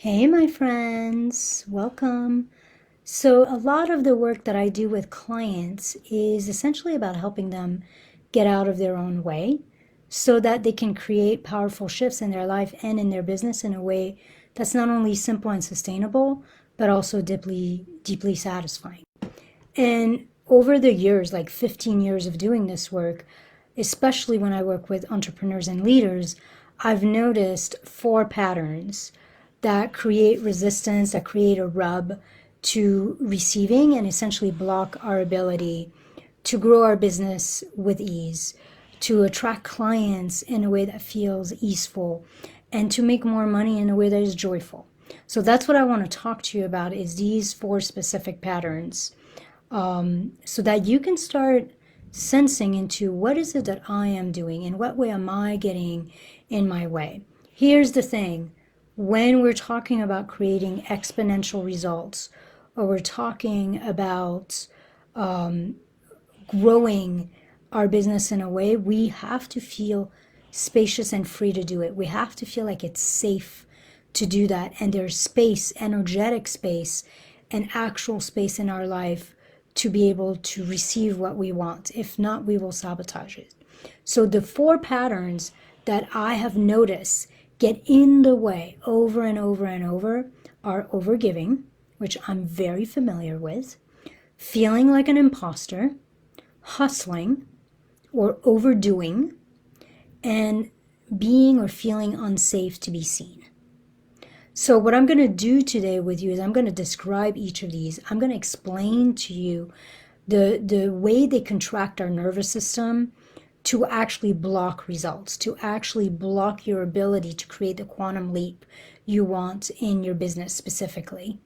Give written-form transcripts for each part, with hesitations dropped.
Hey, my friends, welcome. So, a lot of the work that I do with clients is essentially about helping them get out of their own way so that they can create powerful shifts in their life and in their business in a way that's not only simple and sustainable, but also deeply satisfying. And over the years, like 15 years of doing this work, especially when I work with entrepreneurs and leaders, I've noticed four patterns that create resistance, that create a rub to receiving and essentially block our ability to grow our business with ease, to attract clients in a way that feels easeful, and to make more money in a way that is joyful. So that's what I want to talk to you about is these four specific patterns, so that you can start sensing into what is it that I am doing, in what way am I getting in my way. Here's the thing, when we're talking about creating exponential results, or we're talking about growing our business in a way, we have to feel spacious and free to do it. We have to feel like it's safe to do that. And there's space, energetic space, and actual space in our life to be able to receive what we want. If not, we will sabotage it. So the four patterns that I have noticed get in the way over and over and over are overgiving, which I'm very familiar with, feeling like an impostor, hustling or overdoing, and being or feeling unsafe to be seen. So what I'm going to do today with you is I'm going to describe each of these. I'm going to explain to you the way they contract our nervous system to actually block results, to actually block your ability to create the quantum leap you want in your business specifically,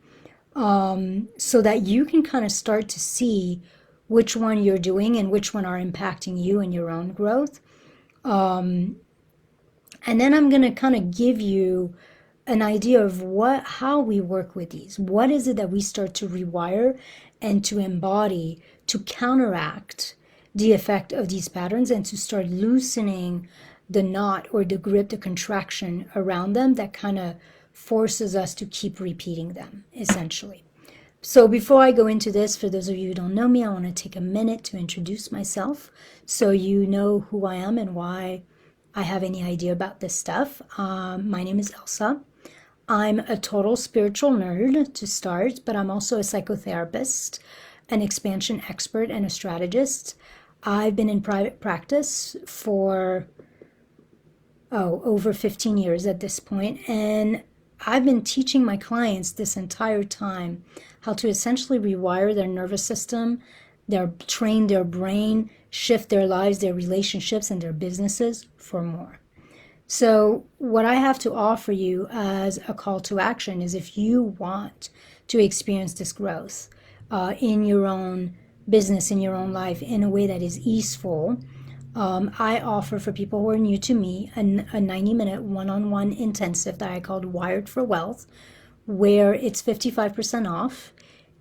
so that you can kind of start to see which one you're doing and which one are impacting you and your own growth. And then I'm going to kind of give you an idea of how we work with these. What is it that we start to rewire and to embody to counteract the effect of these patterns and to start loosening the knot or the grip, the contraction around them that kind of forces us to keep repeating them, essentially. So before I go into this, for those of you who don't know me, I want to take a minute to introduce myself so you know who I am and why I have any idea about this stuff. My name is Elsa. I'm a total spiritual nerd to start, but I'm also a psychotherapist, an expansion expert, and a strategist. I've been in private practice for over 15 years at this point, and I've been teaching my clients this entire time how to essentially rewire their nervous system, train their brain, shift their lives, their relationships, and their businesses for more. So what I have to offer you as a call to action is if you want to experience this growth in your own business, in your own life, in a way that is easeful, I offer for people who are new to me a 90-minute one-on-one intensive that I called Wired for Wealth, where it's 55% off,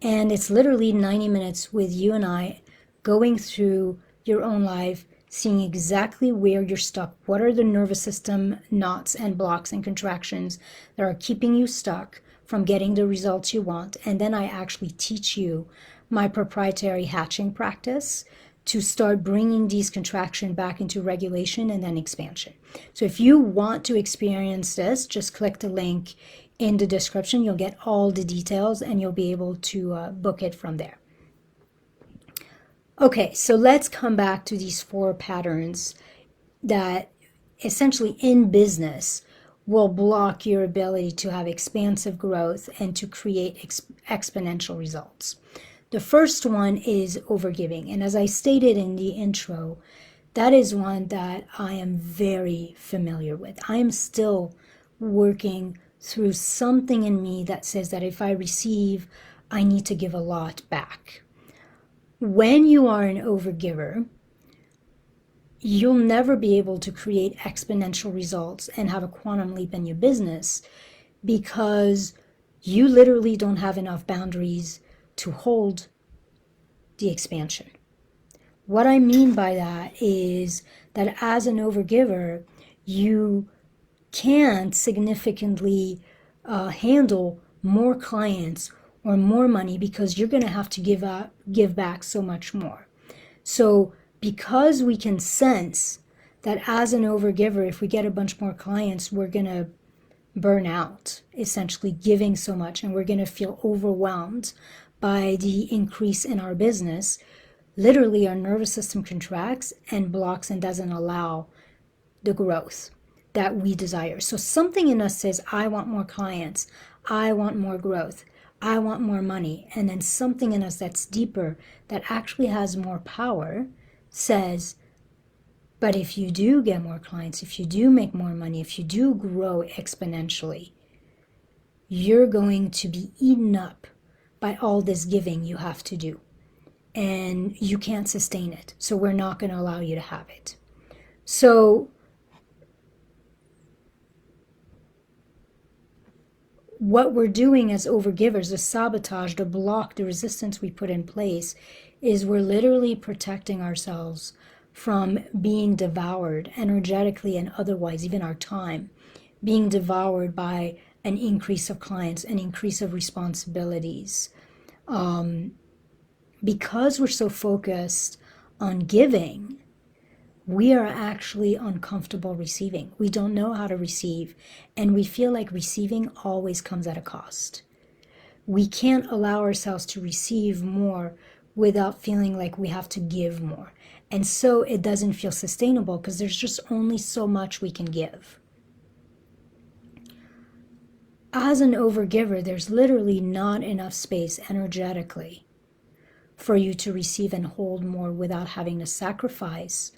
and it's literally 90 minutes with you and I going through your own life, seeing exactly where you're stuck. What are the nervous system knots and blocks and contractions that are keeping you stuck from getting the results you want? And then I actually teach you my proprietary hatching practice to start bringing these contractions back into regulation and then expansion. So if you want to experience this, just click the link in the description. You'll get all the details and you'll be able to book it from there. Okay, so let's come back to these four patterns that essentially in business will block your ability to have expansive growth and to create exponential results. The first one is overgiving. And as I stated in the intro, that is one that I am very familiar with. I am still working through something in me that says that if I receive, I need to give a lot back. When you are an overgiver, you'll never be able to create exponential results and have a quantum leap in your business because you literally don't have enough boundaries to hold the expansion. What I mean by that is that as an overgiver, you can't significantly handle more clients or more money because you're going to have to give back so much more. So because we can sense that as an overgiver, if we get a bunch more clients, we're going to burn out, essentially giving so much, and we're going to feel overwhelmed by the increase in our business. Literally, our nervous system contracts and blocks and doesn't allow the growth that we desire. So something in us says, I want more clients, I want more growth, I want more money. And then something in us that's deeper, that actually has more power, says, but if you do get more clients, if you do make more money, if you do grow exponentially, you're going to be eaten up by all this giving you have to do. And you can't sustain it. So we're not going to allow you to have it. So what we're doing as overgivers, the sabotage, the block, the resistance we put in place, is we're literally protecting ourselves from being devoured energetically and otherwise, even our time, being devoured by an increase of clients, an increase of responsibilities. Because we're so focused on giving, we are actually uncomfortable receiving. We don't know how to receive, and we feel like receiving always comes at a cost. We can't allow ourselves to receive more without feeling like we have to give more. And so it doesn't feel sustainable because there's just only so much we can give. As an overgiver, there's literally not enough space energetically for you to receive and hold more without having to sacrifice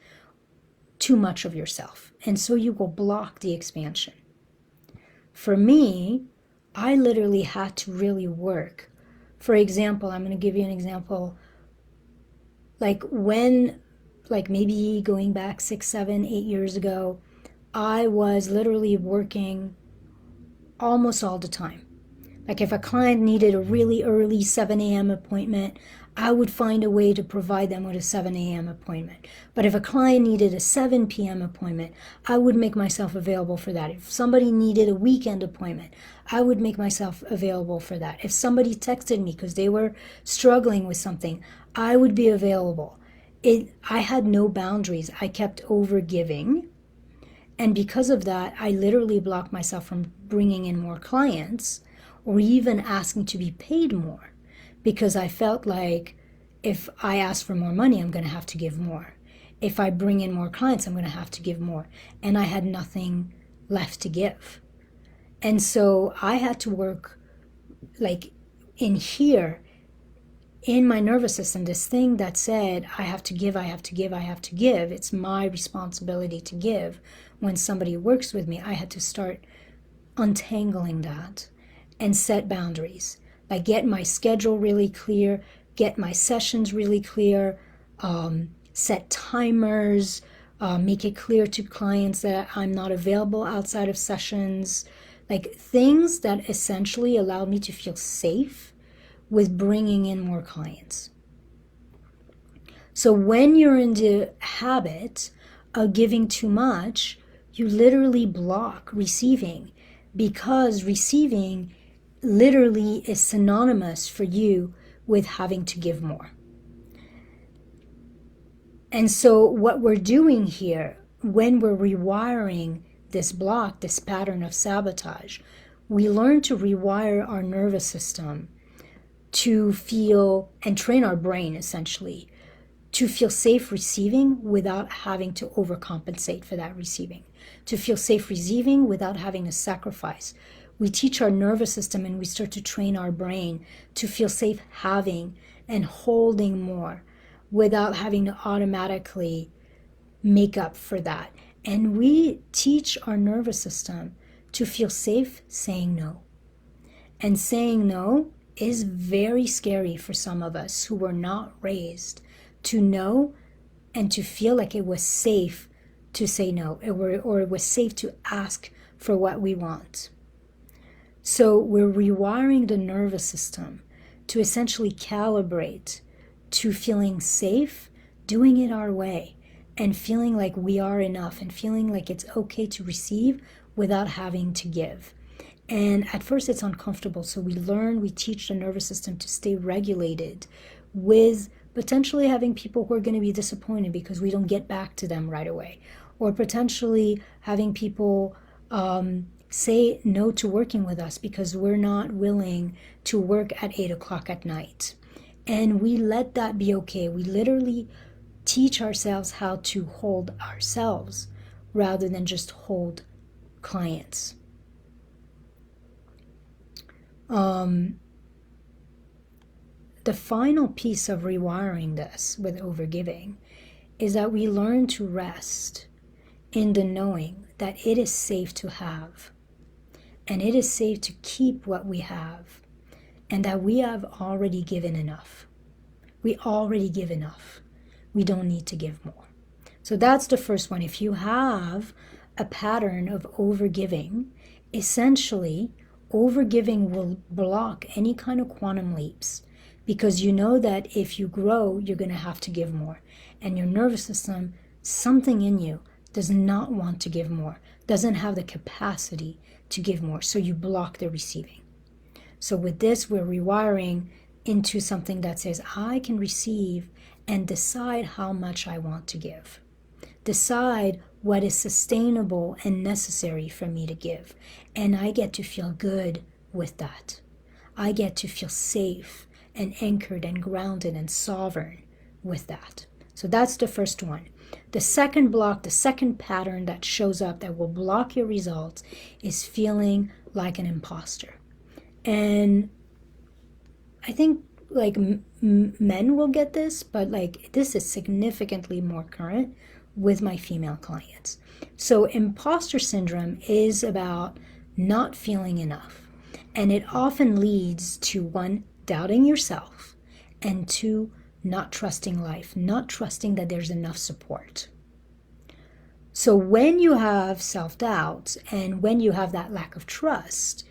too much of yourself. And so you will block the expansion. For me, I literally had to really work. For example, I'm going to give you an example. Like maybe going back 6, 7, 8 years ago, I was literally working almost all the time. Like if a client needed a really early 7 a.m. appointment, I would find a way to provide them with a 7 a.m. appointment. But if a client needed a 7 p.m. appointment, I would make myself available for that. If somebody needed a weekend appointment, I would make myself available for that. If somebody texted me because they were struggling with something, I would be available. I had no boundaries. I kept overgiving. And because of that, I literally blocked myself from bringing in more clients or even asking to be paid more, because I felt like if I ask for more money, I'm going to have to give more. If I bring in more clients, I'm going to have to give more. And I had nothing left to give. And so I had to work like in here, in my nervous system, this thing that said, I have to give, I have to give, I have to give. It's my responsibility to give. When somebody works with me, I had to start untangling that and set boundaries. Like get my schedule really clear, get my sessions really clear, set timers, make it clear to clients that I'm not available outside of sessions. Like things that essentially allowed me to feel safe with bringing in more clients. So when you're in the habit of giving too much, you literally block receiving, because receiving literally is synonymous for you with having to give more. And so what we're doing here, when we're rewiring this block, this pattern of sabotage, we learn to rewire our nervous system to feel and train our brain essentially to feel safe receiving without having to overcompensate for that receiving, to feel safe receiving without having to sacrifice. We teach our nervous system and we start to train our brain to feel safe having and holding more without having to automatically make up for that. And we teach our nervous system to feel safe saying no. And saying no is very scary for some of us who were not raised to know and to feel like it was safe to say no, or it was safe to ask for what we want. So we're rewiring the nervous system to essentially calibrate to feeling safe, doing it our way, and feeling like we are enough, and feeling like it's okay to receive without having to give. And at first it's uncomfortable. So we teach the nervous system to stay regulated with potentially having people who are going to be disappointed because we don't get back to them right away. Or potentially having people say no to working with us because we're not willing to work at 8 o'clock at night. And we let that be okay. We literally teach ourselves how to hold ourselves rather than just hold clients. The final piece of rewiring this with overgiving is that we learn to rest in the knowing that it is safe to have, and it is safe to keep what we have, and that we have already given enough. We already give enough. We don't need to give more. So that's the first one. If you have a pattern of overgiving, essentially, overgiving will block any kind of quantum leaps, because you know that if you grow, you're going to have to give more. And your nervous system, something in you, does not want to give more, doesn't have the capacity to give more. So you block the receiving. So with this, we're rewiring into something that says, I can receive and decide how much I want to give. Decide what is sustainable and necessary for me to give. And I get to feel good with that. I get to feel safe and anchored and grounded and sovereign with that. So that's the first one. The second block, the second pattern that shows up that will block your results is feeling like an imposter. And I think like men will get this, but like this is significantly more current with my female clients. So imposter syndrome is about not feeling enough. And it often leads to one, doubting yourself, and two, not trusting life, not trusting that there's enough support. So when you have self-doubt and when you have that lack of trust,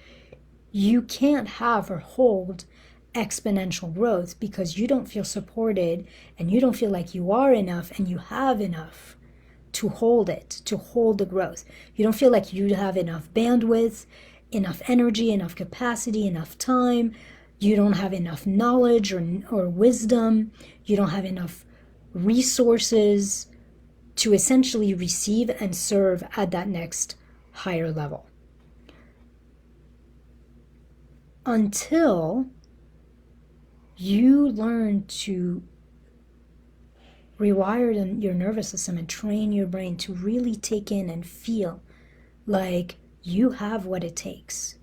you can't have or hold exponential growth because you don't feel supported and you don't feel like you are enough and you have enough to hold it, to hold the growth. You don't feel like you have enough bandwidth, enough energy, enough capacity, enough time. You don't have enough knowledge or wisdom. You don't have enough resources to essentially receive and serve at that next higher level. Until you learn to rewire your nervous system and train your brain to really take in and feel like you have what it takes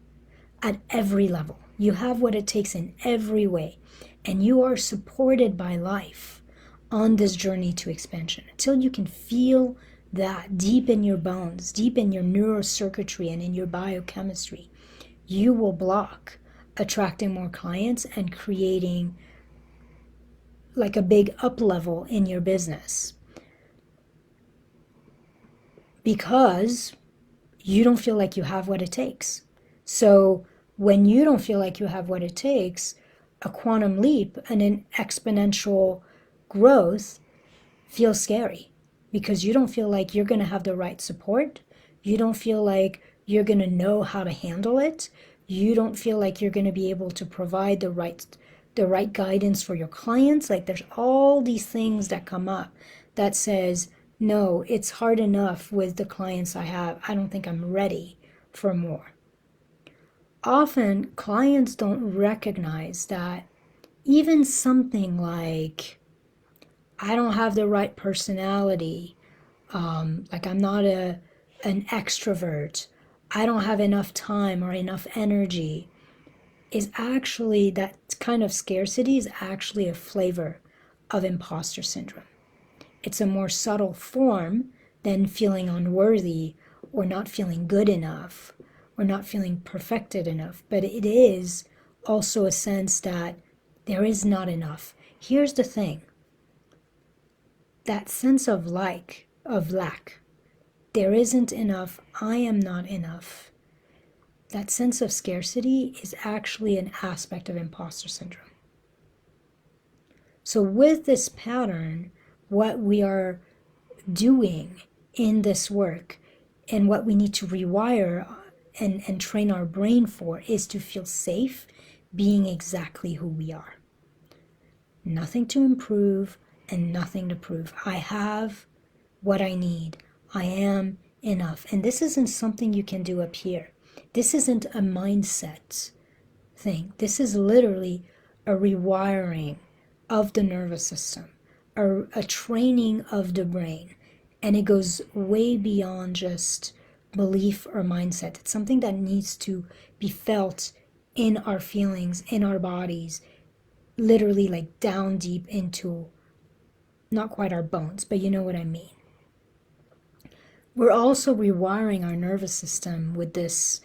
at every level. You have what it takes in every way, and you are supported by life on this journey to expansion. Until you can feel that deep in your bones, deep in your neurocircuitry and in your biochemistry, you will block attracting more clients and creating like a big up level in your business, because you don't feel like you have what it takes. So when you don't feel like you have what it takes, a quantum leap and an exponential growth feels scary because you don't feel like you're going to have the right support. You don't feel like you're going to know how to handle it. You don't feel like you're going to be able to provide the right guidance for your clients. Like there's all these things that come up that says, no, it's hard enough with the clients I have. I don't think I'm ready for more. Often clients don't recognize that even something like, I don't have the right personality, like I'm not an extrovert, I don't have enough time or enough energy, is actually, that kind of scarcity is actually a flavor of imposter syndrome. It's a more subtle form than feeling unworthy or not feeling good enough or not feeling perfected enough, but it is also a sense that there is not enough. Here's the thing. That sense of lack, there isn't enough, I am not enough. That sense of scarcity is actually an aspect of imposter syndrome. So with this pattern, what we are doing in this work and what we need to rewire and train our brain for is to feel safe being exactly who we are. Nothing to improve and nothing to prove. I have what I need. I am enough. And this isn't something you can do up here. This isn't a mindset thing. This is literally a rewiring of the nervous system, a training of the brain. And it goes way beyond just belief or mindset. It's something that needs to be felt in our feelings, in our bodies, literally like down deep into, not quite our bones, but you know what I mean. We're also rewiring our nervous system with this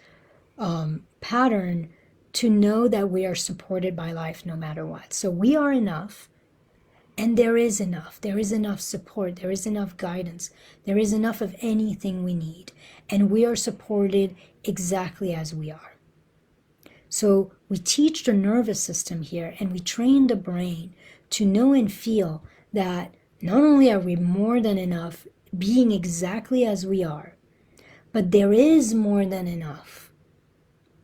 pattern to know that we are supported by life no matter what. So we are enough, and there is enough. There is enough support. There is enough guidance. There is enough of anything we need, and we are supported exactly as we are. So we teach the nervous system here, and we train the brain to know and feel that not only are we more than enough being exactly as we are, but there is more than enough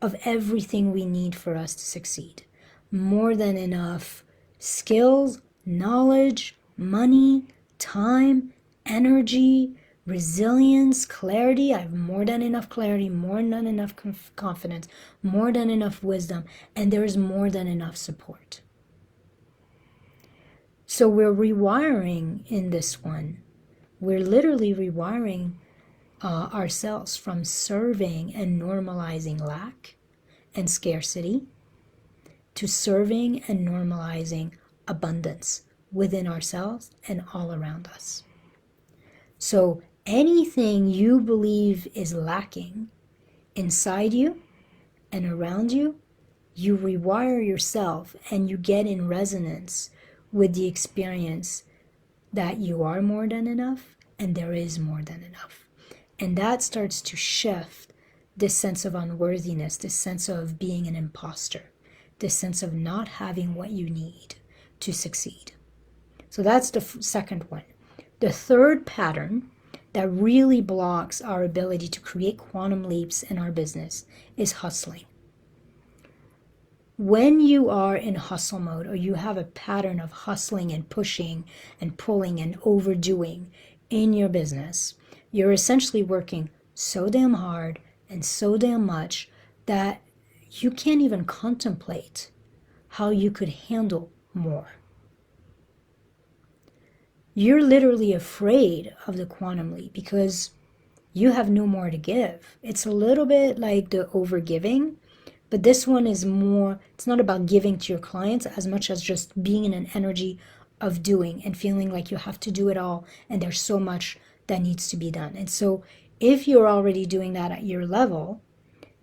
of everything we need for us to succeed. More than enough skills, knowledge, money, time, energy, resilience, clarity. I have more than enough clarity, more than enough confidence, more than enough wisdom, and there is more than enough support. So we're rewiring in this one. We're literally rewiring ourselves from serving and normalizing lack and scarcity to serving and normalizing abundance within ourselves and all around us. So anything you believe is lacking inside you and around you, you rewire yourself and you get in resonance with the experience that you are more than enough and there is more than enough. And that starts to shift this sense of unworthiness, this sense of being an impostor, this sense of not having what you need to succeed. So that's the second one. The third pattern that really blocks our ability to create quantum leaps in our business is hustling. When you are in hustle mode, or you have a pattern of hustling and pushing and pulling and overdoing in your business, you're essentially working so damn hard and so damn much that you can't even contemplate how you could handle more. You're literally afraid of the quantum leap because you have no more to give. It's a little bit like the overgiving, but this one is more, it's not about giving to your clients as much as just being in an energy of doing and feeling like you have to do it all and there's so much that needs to be done. And so if you're already doing that at your level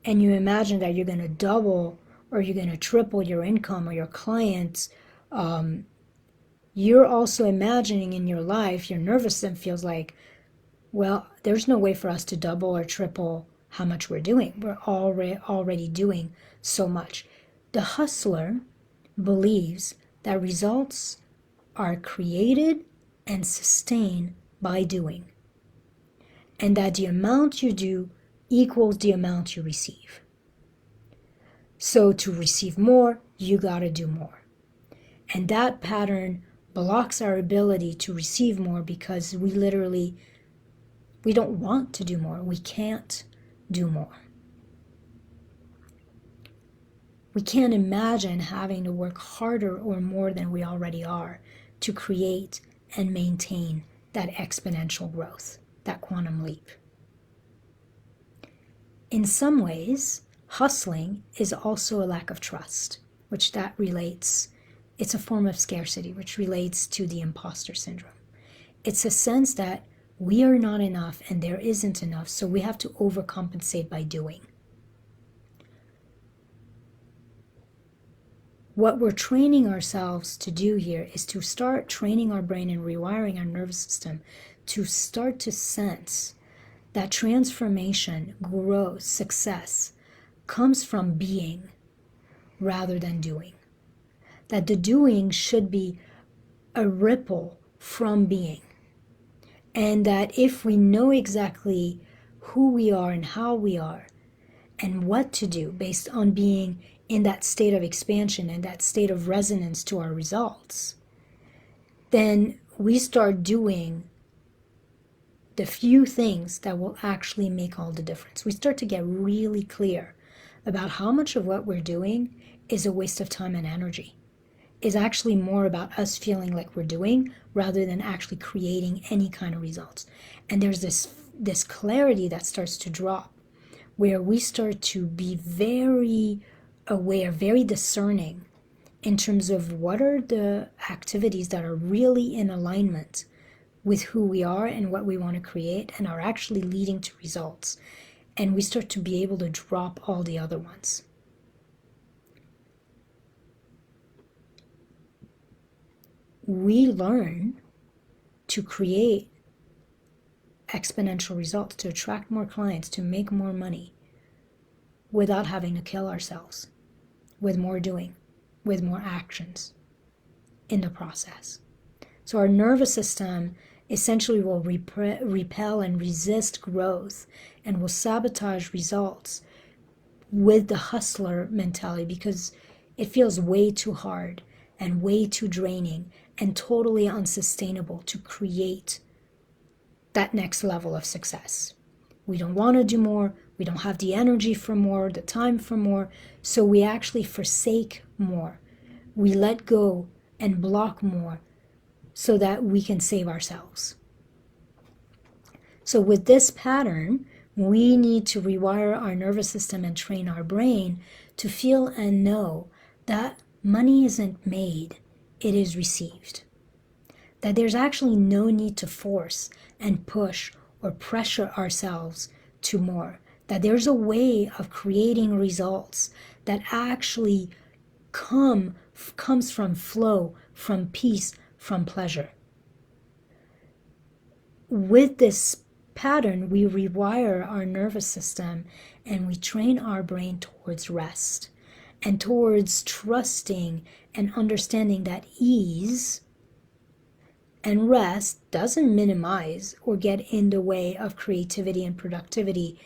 and you imagine that you're going to double or you're going to triple your income or your clients, you're also imagining in your life, your nervous system feels like, well, there's no way for us to double or triple how much we're doing. We're already doing so much. The hustler believes that results are created and sustained by doing, and that the amount you do equals the amount you receive. So to receive more, you gotta do more. And that pattern blocks our ability to receive more because we don't want to do more. We can't do more. We can't imagine having to work harder or more than we already are to create and maintain that exponential growth, that quantum leap. In some ways, hustling is also a lack of trust, which that relates, it's a form of scarcity, which relates to the impostor syndrome. It's a sense that we are not enough and there isn't enough, so we have to overcompensate by doing. What we're training ourselves to do here is to start training our brain and rewiring our nervous system to start to sense that transformation, growth, success comes from being rather than doing. That the doing should be a ripple from being. And that if we know exactly who we are and how we are, and what to do based on being in that state of expansion and that state of resonance to our results, then we start doing the few things that will actually make all the difference. We start to get really clear about how much of what we're doing is a waste of time and energy, is actually more about us feeling like we're doing rather than actually creating any kind of results. And there's this clarity that starts to drop, where we start to be very aware, very discerning in terms of what are the activities that are really in alignment with who we are and what we want to create and are actually leading to results. And we start to be able to drop all the other ones. We learn to create exponential results, to attract more clients, to make more money without having to kill ourselves, with more doing, with more actions in the process. So our nervous system essentially will repel and resist growth and will sabotage results with the hustler mentality, because it feels way too hard and way too draining and totally unsustainable to create that next level of success. We don't want to do more. We don't have the energy for more, the time for more. So we actually forsake more. We let go and block more so that we can save ourselves. So with this pattern, we need to rewire our nervous system and train our brain to feel and know that money isn't made, it is received. That there's actually no need to force and push or pressure ourselves to more. That there's a way of creating results that actually comes from flow, from peace, from pleasure. With this pattern, we rewire our nervous system and we train our brain towards rest and towards trusting and understanding that ease and rest doesn't minimize or get in the way of creativity and productivity.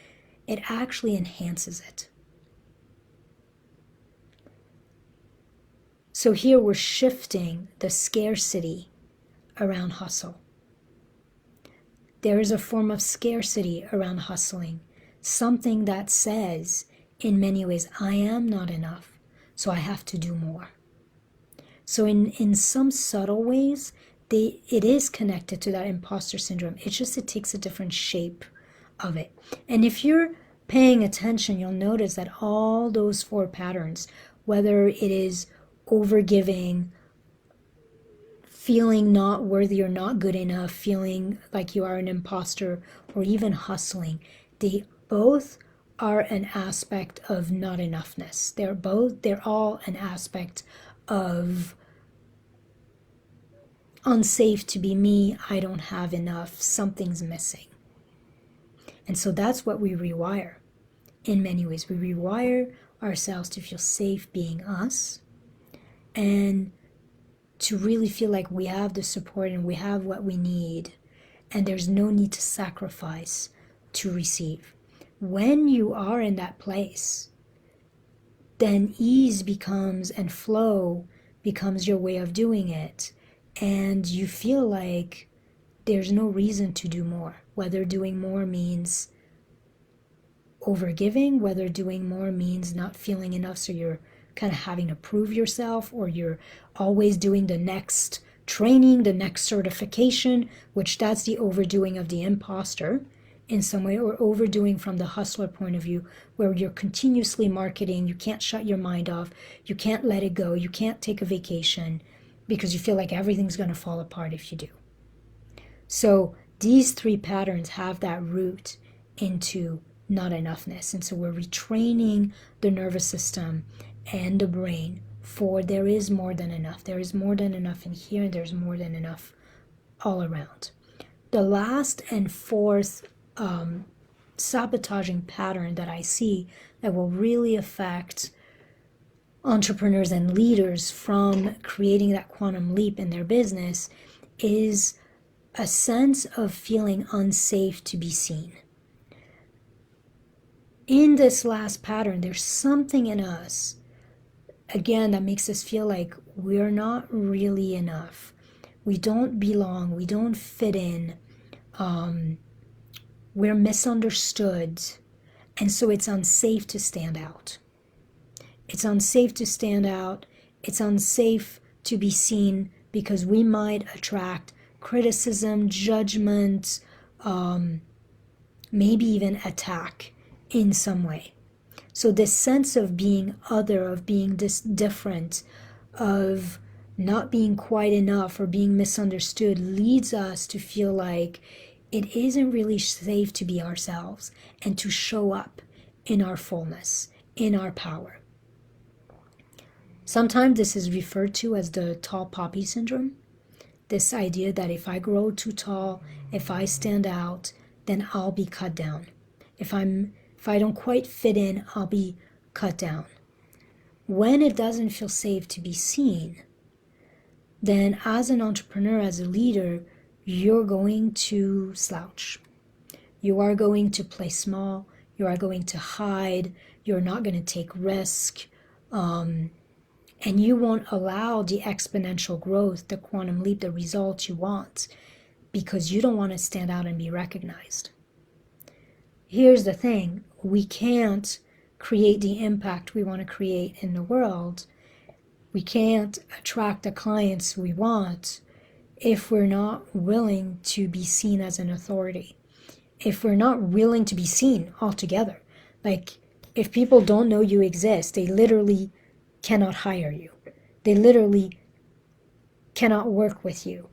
It actually enhances it. So here we're shifting the scarcity around hustle. There is a form of scarcity around hustling, something that says, in many ways, I am not enough, so I have to do more. So in some subtle ways, it is connected to that imposter syndrome. It takes a different shape of it. And if you're paying attention, you'll notice that all those 4 patterns, whether it is overgiving, feeling not worthy or not good enough, feeling like you are an imposter, or even hustling, they both are an aspect of not enoughness. They're all an aspect of unsafe to be me, I don't have enough, something's missing. And so that's what we rewire in many ways. We rewire ourselves to feel safe being us and to really feel like we have the support and we have what we need and there's no need to sacrifice to receive. When you are in that place, then ease becomes and flow becomes your way of doing it. And you feel like there's no reason to do more, whether doing more means overgiving, whether doing more means not feeling enough, so you're kind of having to prove yourself, or you're always doing the next training, the next certification, which that's the overdoing of the imposter in some way, or overdoing from the hustler point of view, where you're continuously marketing, you can't shut your mind off, you can't let it go, you can't take a vacation, because you feel like everything's going to fall apart if you do. So these 3 patterns have that root into not enoughness. And so we're retraining the nervous system and the brain for there is more than enough. There is more than enough in here, and there's more than enough all around. The last and 4th sabotaging pattern that I see that will really affect entrepreneurs and leaders from creating that quantum leap in their business is a sense of feeling unsafe to be seen. in this last pattern, there's something in us, again, that makes us feel like we're not really enough. We don't belong. We don't fit in. We're misunderstood. And so it's unsafe to stand out. It's unsafe to stand out. It's unsafe to be seen because we might attract criticism, judgment, maybe even attack in some way. So this sense of being other, of being this different, of not being quite enough or being misunderstood leads us to feel like it isn't really safe to be ourselves and to show up in our fullness, in our power. Sometimes this is referred to as the tall poppy syndrome. This idea that if I grow too tall, if I stand out, then I'll be cut down. If I don't quite fit in, I'll be cut down. When it doesn't feel safe to be seen, then as an entrepreneur, as a leader, you're going to slouch. You are going to play small. You are going to hide. You're not going to take risk. And you won't allow the exponential growth, the quantum leap, the results you want, because you don't want to stand out and be recognized. Here's the thing. We can't create the impact we want to create in the world. We can't attract the clients we want if we're not willing to be seen as an authority. If we're not willing to be seen altogether. Like, if people don't know you exist, they literally cannot hire you. They literally cannot work with you.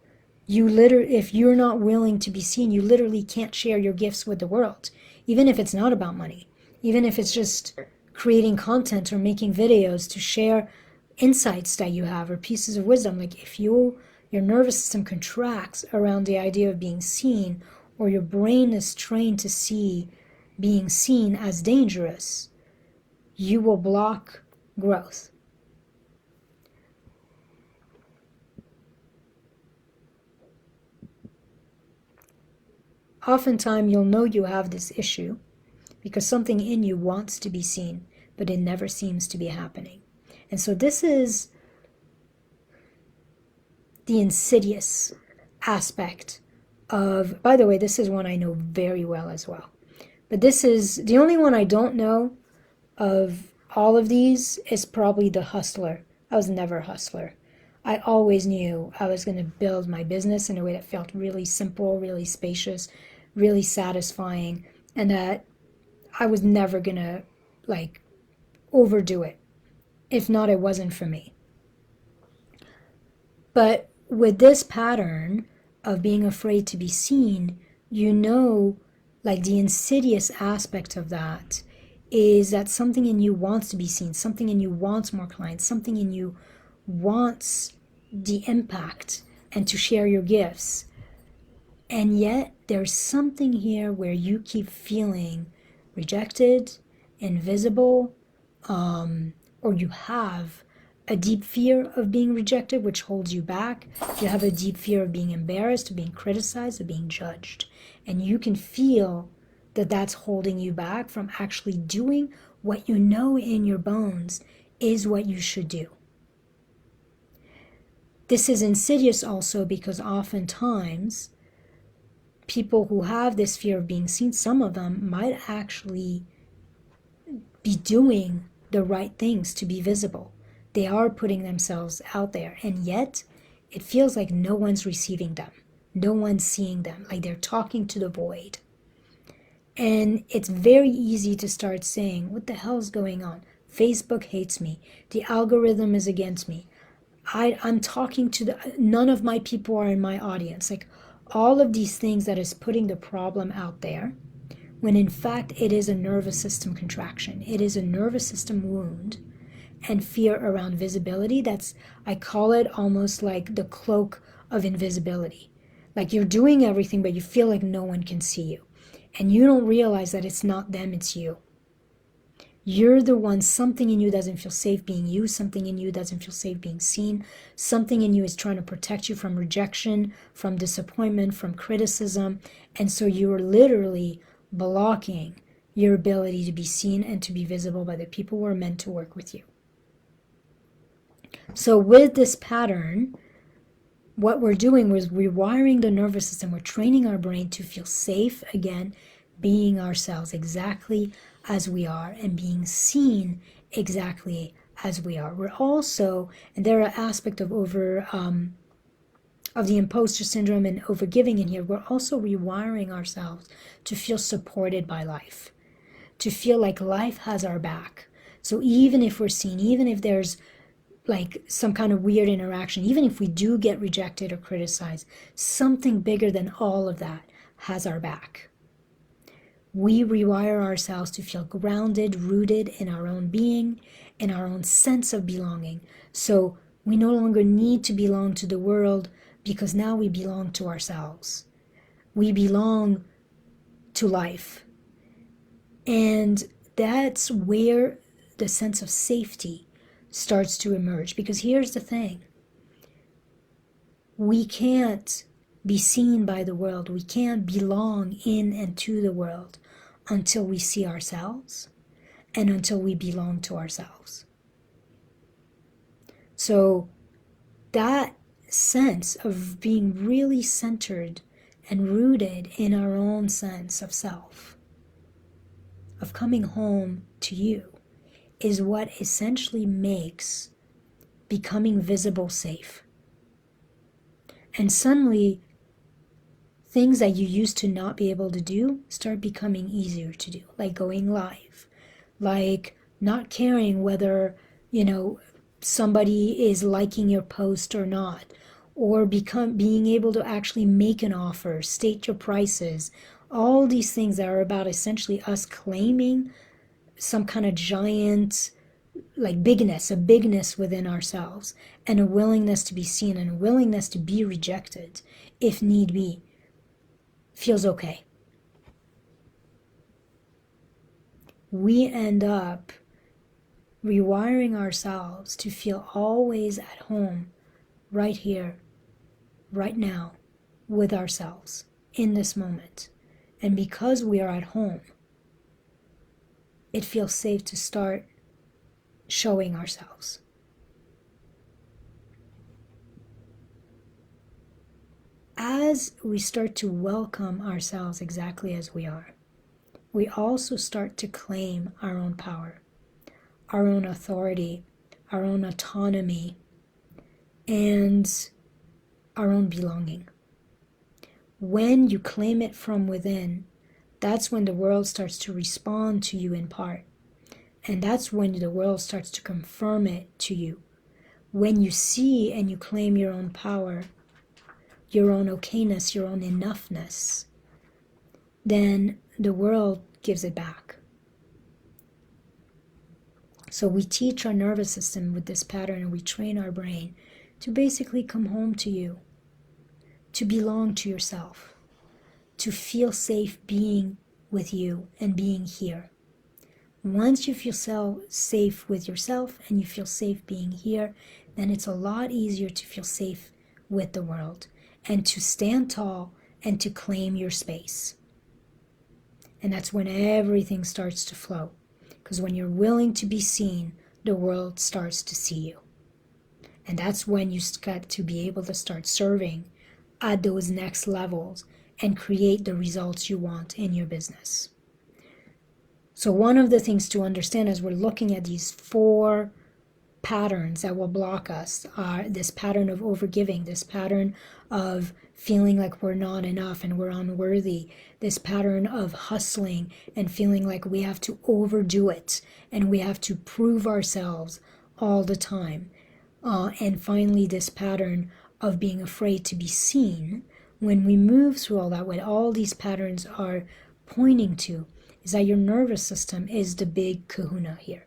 If you're not willing to be seen, you literally can't share your gifts with the world. Even if it's not about money. Even if it's just creating content or making videos to share insights that you have or pieces of wisdom. Like, if your nervous system contracts around the idea of being seen, or your brain is trained to see being seen as dangerous, you will block growth. Oftentimes, you'll know you have this issue because something in you wants to be seen, but it never seems to be happening. And so this is the insidious aspect of, by the way, this is one I know very well as well. But this is the only one I don't know of all of these is probably the hustler. I was never a hustler. I always knew I was going to build my business in a way that felt really simple, really spacious, really satisfying, and that I was never going to overdo it. If not, it wasn't for me. But with this pattern of being afraid to be seen, the insidious aspect of that is that something in you wants to be seen, something in you wants more clients, something in you wants the impact and to share your gifts. And yet there's something here where you keep feeling rejected, invisible, or you have a deep fear of being rejected, which holds you back. You have a deep fear of being embarrassed, of being criticized, of being judged. And you can feel that that's holding you back from actually doing what you know in your bones is what you should do. This is insidious also because oftentimes people who have this fear of being seen, some of them might actually be doing the right things to be visible. They are putting themselves out there, and yet it feels like no one's receiving them. No one's seeing them, like they're talking to the void. And it's very easy to start saying, what the hell is going on? Facebook hates me. The algorithm is against me. I'm talking to none of my people are in my audience. Like all of these things that is putting the problem out there, when in fact it is a nervous system contraction. It is a nervous system wound and fear around visibility. I call it almost like the cloak of invisibility. Like you're doing everything, but you feel like no one can see you. And you don't realize that it's not them, it's you. You're the one, something in you doesn't feel safe being you, something in you doesn't feel safe being seen, something in you is trying to protect you from rejection, from disappointment, from criticism, and so you're literally blocking your ability to be seen and to be visible by the people who are meant to work with you. So with this pattern, what we're doing was rewiring the nervous system. We're training our brain to feel safe again, being ourselves exactly as we are and being seen exactly as we are. We're also, and there are aspects of the imposter syndrome and overgiving in here, we're also rewiring ourselves to feel supported by life, to feel like life has our back. So even if we're seen, even if there's like some kind of weird interaction, even if we do get rejected or criticized, something bigger than all of that has our back. We rewire ourselves to feel grounded, rooted in our own being, in our own sense of belonging. So we no longer need to belong to the world because now we belong to ourselves. We belong to life. And that's where the sense of safety starts to emerge. Because here's the thing. We can't be seen by the world. We can't belong in and to the world until we see ourselves and until we belong to ourselves. So that sense of being really centered and rooted in our own sense of self, of coming home to you, is what essentially makes becoming visible safe. And suddenly, things that you used to not be able to do start becoming easier to do, like going live, like not caring whether, somebody is liking your post or not, or being able to actually make an offer, state your prices, all these things that are about essentially us claiming some kind of giant, like a bigness within ourselves, and a willingness to be seen and a willingness to be rejected if need be, feels okay. We end up rewiring ourselves to feel always at home, right here, right now, with ourselves, in this moment. And because we are at home, it feels safe to start showing ourselves. As we start to welcome ourselves exactly as we are, we also start to claim our own power, our own authority, our own autonomy, and our own belonging. When you claim it from within, that's when the world starts to respond to you in part. And that's when the world starts to confirm it to you. When you see and you claim your own power, your own okayness, your own enoughness, then the world gives it back. So we teach our nervous system with this pattern, and we train our brain to basically come home to you, to belong to yourself, to feel safe being with you and being here. Once you feel safe with yourself and you feel safe being here, then it's a lot easier to feel safe with the world and to stand tall and to claim your space. And that's when everything starts to flow. Because when you're willing to be seen, the world starts to see you. And that's when you got to be able to start serving at those next levels and create the results you want in your business. So one of the things to understand as we're looking at these 4 patterns that will block us are this pattern of overgiving, this pattern of feeling like we're not enough and we're unworthy, this pattern of hustling and feeling like we have to overdo it and we have to prove ourselves all the time. And finally, this pattern of being afraid to be seen. When we move through all that, what all these patterns are pointing to is that your nervous system is the big kahuna here.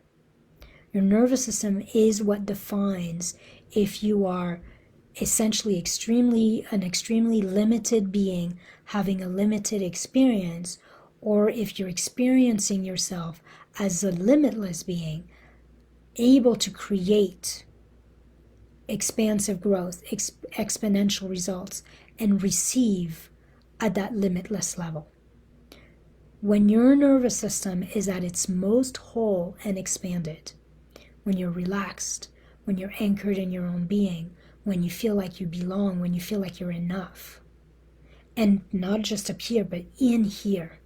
Your nervous system is what defines if you are essentially an extremely limited being having a limited experience, or if you're experiencing yourself as a limitless being able to create expansive growth, exponential results, and receive at that limitless level. When your nervous system is at its most whole and expanded, when you're relaxed, when you're anchored in your own being, when you feel like you belong, when you feel like you're enough, and not just up here, but in here.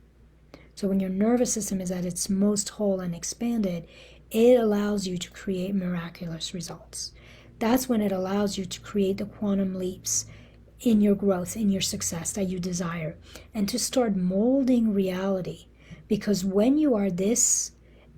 So when your nervous system is at its most whole and expanded, it allows you to create miraculous results. That's when it allows you to create the quantum leaps in your growth, in your success that you desire, and to start molding reality. Because when you are this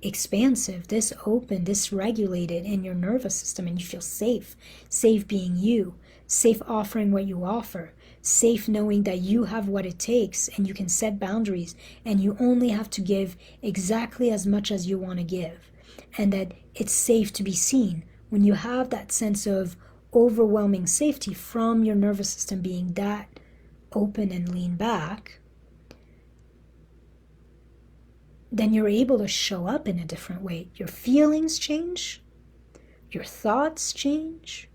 expansive, this open, this regulated in your nervous system, and you feel safe, safe being you, safe offering what you offer, safe knowing that you have what it takes and you can set boundaries and you only have to give exactly as much as you want to give, and that it's safe to be seen. When you have that sense of overwhelming safety from your nervous system being that open and lean back, then you're able to show up in a different way. Your feelings change, your thoughts change,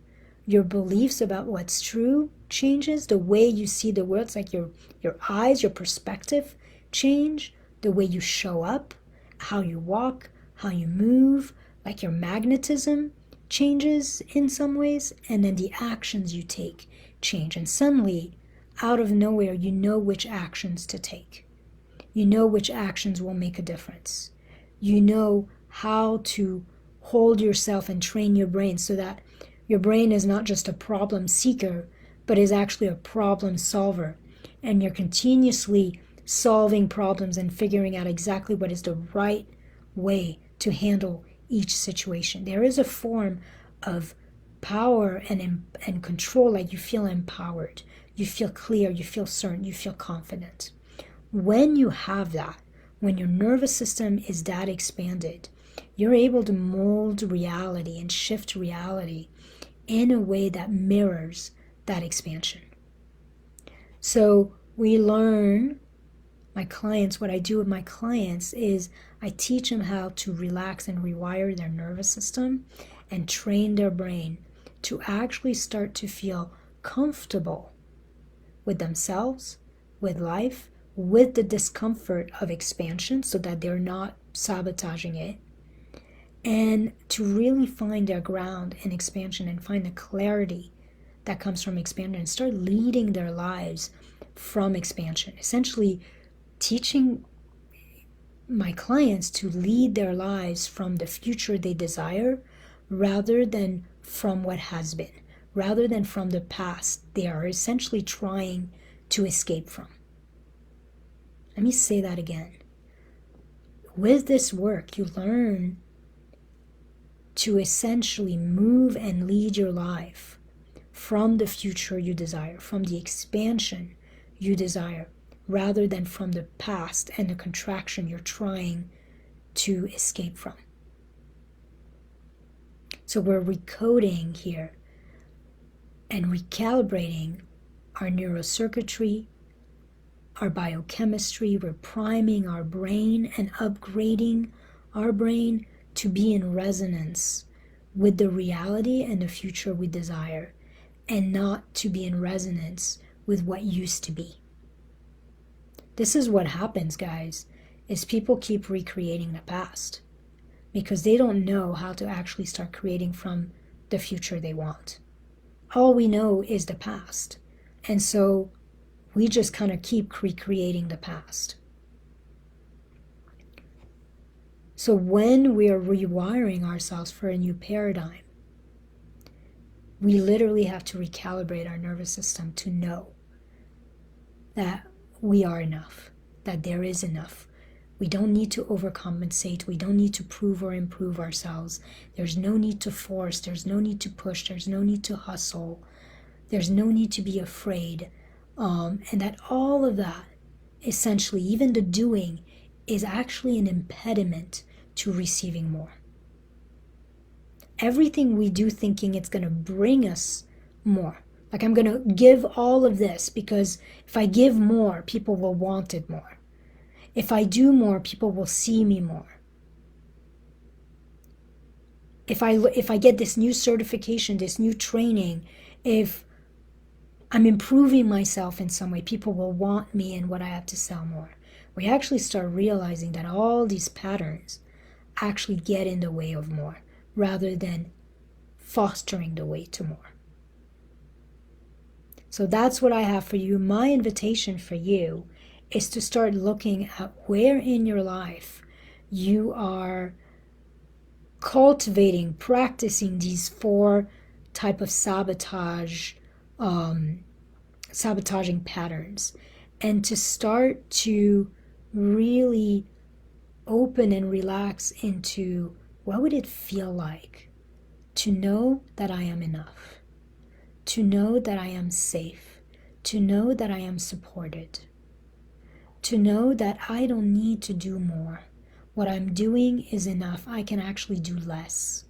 your beliefs about what's true changes, the way you see the world. It's like your eyes, your perspective change, the way you show up, how you walk, how you move, like your magnetism changes in some ways, and then the actions you take change. And suddenly, out of nowhere, you know which actions to take. You know which actions will make a difference. You know how to hold yourself and train your brain so that your brain is not just a problem seeker, but is actually a problem solver. And you're continuously solving problems and figuring out exactly what is the right way to handle each situation. There is a form of power and control, like you feel empowered, you feel clear, you feel certain, you feel confident. When you have that, when your nervous system is that expanded, you're able to mold reality and shift reality in a way that mirrors that expansion. So we learn, my clients, what I do with my clients is I teach them how to relax and rewire their nervous system and train their brain to actually start to feel comfortable with themselves, with life, with the discomfort of expansion so that they're not sabotaging it, and to really find their ground in expansion and find the clarity that comes from expansion and start leading their lives from expansion. Essentially, teaching my clients to lead their lives from the future they desire rather than from what has been, rather than from the past they are essentially trying to escape from. Let me say that again. With this work, you learn to essentially move and lead your life from the future you desire, from the expansion you desire, rather than from the past and the contraction you're trying to escape from. So we're recoding here and recalibrating our neurocircuitry, our biochemistry. We're priming our brain and upgrading our brain to be in resonance with the reality and the future we desire, and not to be in resonance with what used to be. This is what happens, guys, is people keep recreating the past because they don't know how to actually start creating from the future they want. All we know is the past. And so we just kind of keep recreating the past. So when we are rewiring ourselves for a new paradigm, we literally have to recalibrate our nervous system to know that we are enough, that there is enough. We don't need to overcompensate. We don't need to prove or improve ourselves. There's no need to force. There's no need to push. There's no need to hustle. There's no need to be afraid. And that all of that, essentially, even the doing, is actually an impediment to receiving more. Everything we do thinking it's going to bring us more. Like, I'm going to give all of this because if I give more, people will want it more. If I do more, people will see me more. If I get this new certification, this new training, if I'm improving myself in some way, people will want me and what I have to sell more. we actually start realizing that all these patterns actually get in the way of more rather than fostering the way to more. So that's what I have for you. My invitation for you is to start looking at where in your life you are cultivating, practicing these 4 type of sabotaging patterns, and to start to really open and relax into what would it feel like to know that I am enough, to know that I am safe, to know that I am supported, to know that I don't need to do more. What I'm doing is enough. I can actually do less.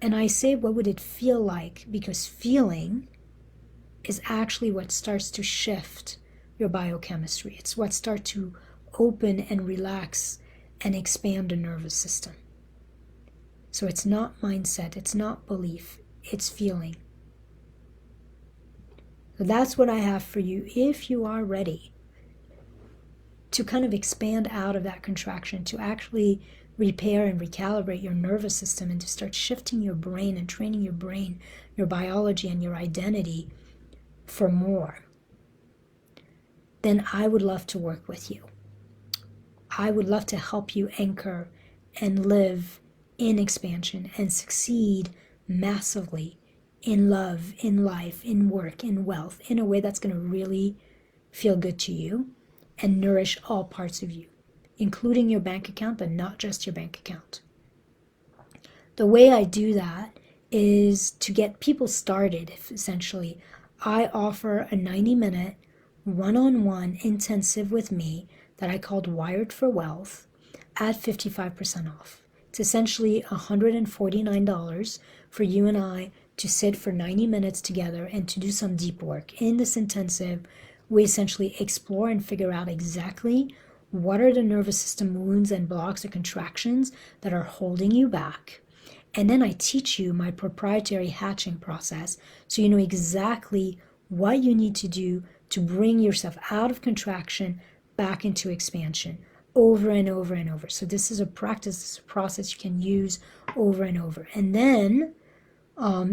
And I say, what would it feel like? Because feeling is actually what starts to shift your biochemistry. It's what starts to open and relax and expand the nervous system. So it's not mindset, it's not belief, it's feeling. So that's what I have for you. If you are ready to kind of expand out of that contraction, to actually repair and recalibrate your nervous system, and to start shifting your brain and training your brain, your biology, and your identity for more, then I would love to work with you. I would love to help you anchor and live in expansion and succeed massively in love, in life, in work, in wealth, in a way that's going to really feel good to you and nourish all parts of you, including your bank account, but not just your bank account. The way I do that is to get people started. Essentially, I offer a 90-minute one-on-one intensive with me that I called Wired for Wealth at 55% off. It's essentially $149 for you and I to sit for 90 minutes together and to do some deep work. In this intensive, we essentially explore and figure out exactly what are the nervous system wounds and blocks or contractions that are holding you back. And then I teach you my proprietary hatching process so you know exactly what you need to do to bring yourself out of contraction back into expansion over and over and over. So this is a practice, this is a process you can use over and over. And then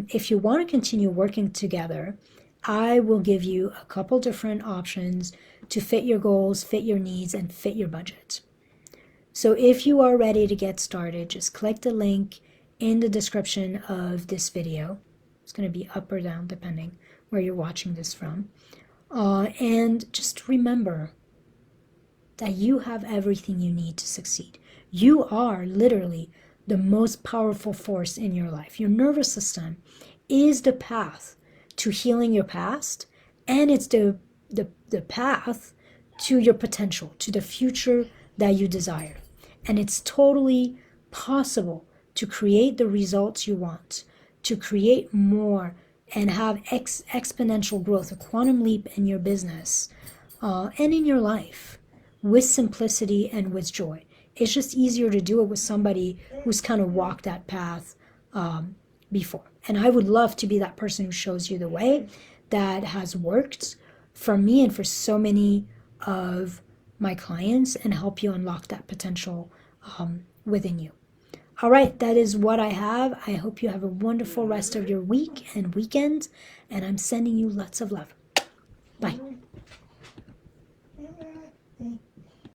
if you want to continue working together, I will give you a couple different options to fit your goals, fit your needs, and fit your budget. So if you are ready to get started, just click the link in the description of this video. It's going to be up or down depending where you're watching this from. And just remember that you have everything you need to succeed. You are literally the most powerful force in your life. Your nervous system is the path to healing your past, and it's the path to your potential, to the future that you desire. And it's totally possible to create the results you want, to create more and have exponential growth, a quantum leap in your business and in your life with simplicity and with joy. It's just easier to do it with somebody who's kind of walked that path before. And I would love to be that person who shows you the way that has worked for me and for so many of my clients and help you unlock that potential within you. All right, that is what I have. I hope you have a wonderful rest of your week and weekend, and I'm sending you lots of love. Bye.